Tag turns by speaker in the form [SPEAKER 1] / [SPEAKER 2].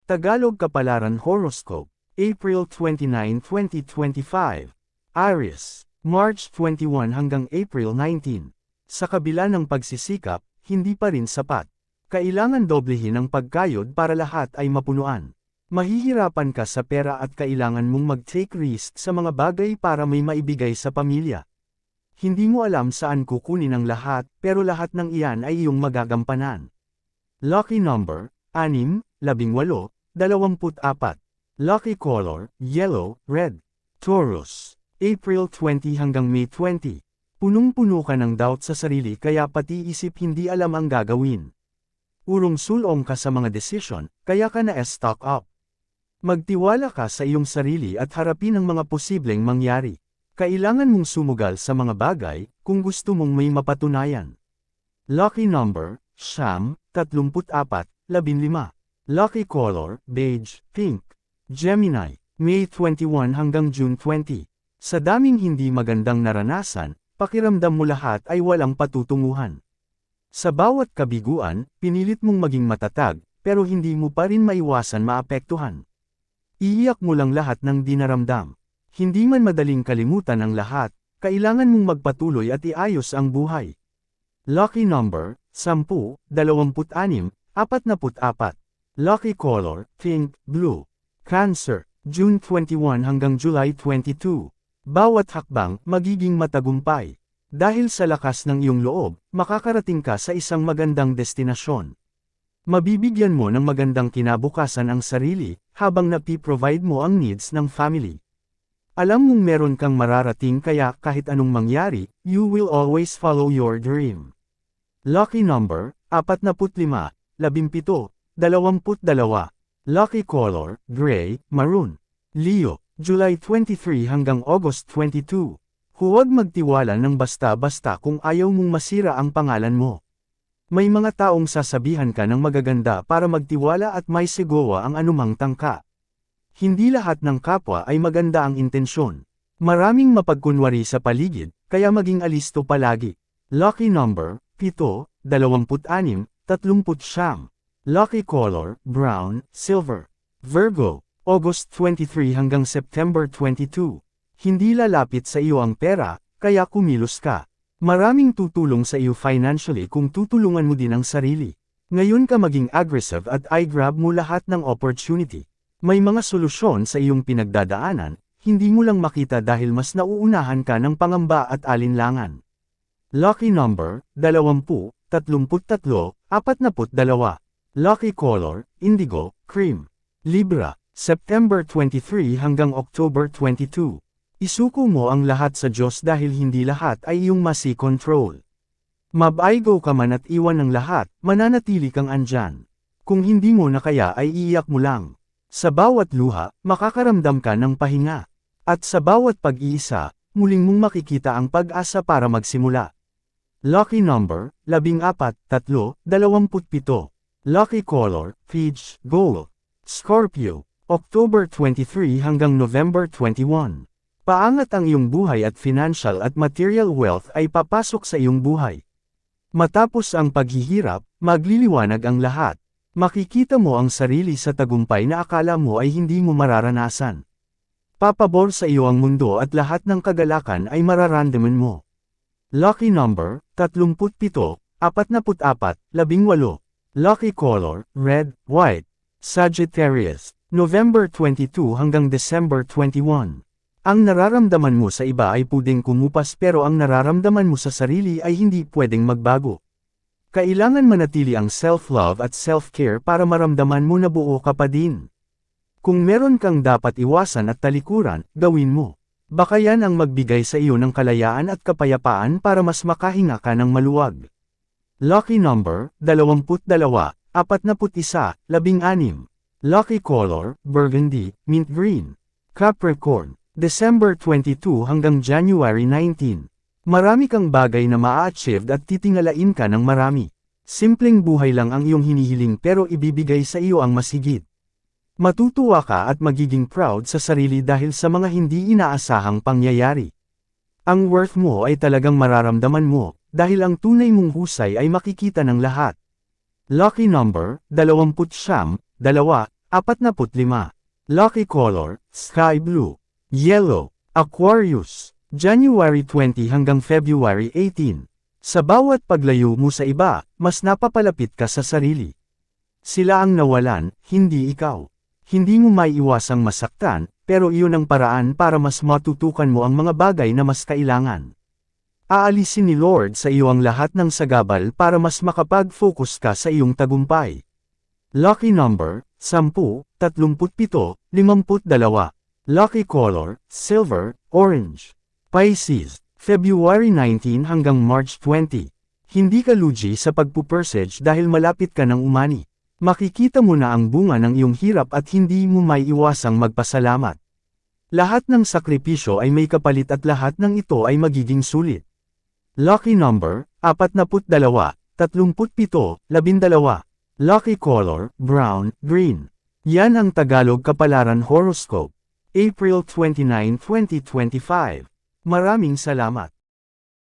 [SPEAKER 1] Tagalog Kapalaran Horoscope, April 29, 2025. Aries, March 21 hanggang April 19. Sa kabila ng pagsisikap, hindi pa rin sapat. Kailangan doblehin ang pagkayod para lahat ay mapunuan. Mahihirapan ka sa pera at kailangan mong mag-take risk sa mga bagay para may maibigay sa pamilya. Hindi mo alam saan kukunin ang lahat, pero lahat ng iyan ay iyong magagampanan. Lucky number, 6, 18, 24. Lucky color, yellow, red. Taurus, April 20 hanggang May 20. Punong-puno ka ng doubt sa sarili kaya pati isip hindi alam ang gagawin. Urong-sulong ka sa mga desisyon, kaya ka na-stock up. Magtiwala ka sa iyong sarili at harapin ang mga posibleng mangyari. Kailangan mong sumugal sa mga bagay, kung gusto mong may mapatunayan. Lucky number, 9, 34, 15. Lucky color, beige, pink. Gemini, May 21 hanggang June 20. Sa daming hindi magandang naranasan, pakiramdam mo lahat ay walang patutunguhan. Sa bawat kabiguan, pinilit mong maging matatag, pero hindi mo pa rin maiwasan maapektuhan. Iiyak mo lang lahat ng dinaramdam. Hindi man madaling kalimutan ang lahat, kailangan mong magpatuloy at iayos ang buhay. Lucky number, 10, 26, 44. Lucky color, pink, blue. Cancer, June 21 hanggang July 22. Bawat hakbang, magiging matagumpay. Dahil sa lakas ng iyong loob, makakarating ka sa isang magandang destinasyon. Mabibigyan mo ng magandang kinabukasan ang sarili, habang napi-provide mo ang needs ng family. Alam mong meron kang mararating kaya kahit anong mangyari, you will always follow your dream. Lucky number, 45, 17, 22. Lucky color, gray, maroon. Leo, July 23 hanggang August 22. Huwag magtiwala ng basta-basta kung ayaw mong masira ang pangalan mo. May mga taong sasabihan ka ng magaganda para magtiwala at may sigawa ang anumang tangka. Hindi lahat ng kapwa ay maganda ang intensyon. Maraming mapagkunwari sa paligid, kaya maging alisto palagi. Lucky number, 7, 26, 30. Lucky color, brown, silver. Virgo, August 23 hanggang September 22. Hindi lalapit sa iyo ang pera, kaya kumilos ka. Maraming tutulong sa iyo financially kung tutulungan mo din ang sarili. Ngayon ka maging aggressive at i-grab mo lahat ng opportunity. May mga solusyon sa iyong pinagdadaanan, hindi mo lang makita dahil mas nauunahan ka ng pangamba at alinlangan. Lucky number, 20, 33, 42. Lucky color, indigo, cream. Libra, September 23 hanggang October 22. Isuko mo ang lahat sa Diyos dahil hindi lahat ay iyong masi-control. Mabaigo ka man at iwan ng lahat, mananatili kang andyan. Kung hindi mo na kaya ay iiyak mo lang. Sa bawat luha, makakaramdam ka ng pahinga. At sa bawat pag-iisa, muling mong makikita ang pag-asa para magsimula. Lucky number, 14, 3, 27. Lucky color, peach, gold. Scorpio, October 23 hanggang November 21. Paangat ang iyong buhay at financial at material wealth ay papasok sa iyong buhay. Matapos ang paghihirap, magliliwanag ang lahat. Makikita mo ang sarili sa tagumpay na akala mo ay hindi mo mararanasan. Papabor sa iyo ang mundo at lahat ng kagalakan ay mararamdaman mo. Lucky number, 37, 44, 18. Lucky color, red, white. Sagittarius, November 22 hanggang December 21. Ang nararamdaman mo sa iba ay pwedeng kumupas pero ang nararamdaman mo sa sarili ay hindi pwedeng magbago. Kailangan manatili ang self-love at self-care para maramdaman mo na buo ka pa din. Kung meron kang dapat iwasan at talikuran, gawin mo. Baka yan ang magbigay sa iyo ng kalayaan at kapayapaan para mas makahinga ka ng maluwag. Lucky number, 22, 41, 16. Lucky color, burgundy, mint green. Capricorn, December 22 hanggang January 19. Marami kang bagay na maa-achieve at titingalain ka ng marami. Simpleng buhay lang ang iyong hinihiling pero ibibigay sa iyo ang masigit. Matutuwa ka at magiging proud sa sarili dahil sa mga hindi inaasahang pangyayari. Ang worth mo ay talagang mararamdaman mo, dahil ang tunay mong husay ay makikita ng lahat. Lucky number, 29, 2, 45. Lucky color, sky blue. Yellow. Aquarius. January 20 hanggang February 18. Sa bawat paglayo mo sa iba, mas napapalapit ka sa sarili. Sila ang nawalan, hindi ikaw. Hindi mo maiiwasang masaktan, pero iyon ang paraan para mas matutukan mo ang mga bagay na mas kailangan. Aalisin ni Lord sa iyo ang lahat ng sagabal para mas makapag-focus ka sa iyong tagumpay. Lucky number, 10, 37, 52. Lucky color, silver, orange. Pisces, February 19 hanggang March 20. Hindi ka lugi sa pagpupursage dahil malapit ka ng umani. Makikita mo na ang bunga ng iyong hirap at hindi mo maiiwasang magpasalamat. Lahat ng sakripisyo ay may kapalit at lahat ng ito ay magiging sulit. Lucky number, 42, 37, 12. Lucky color, brown, green. Yan ang Tagalog Kapalaran Horoscope. April 29, 2025. Maraming salamat.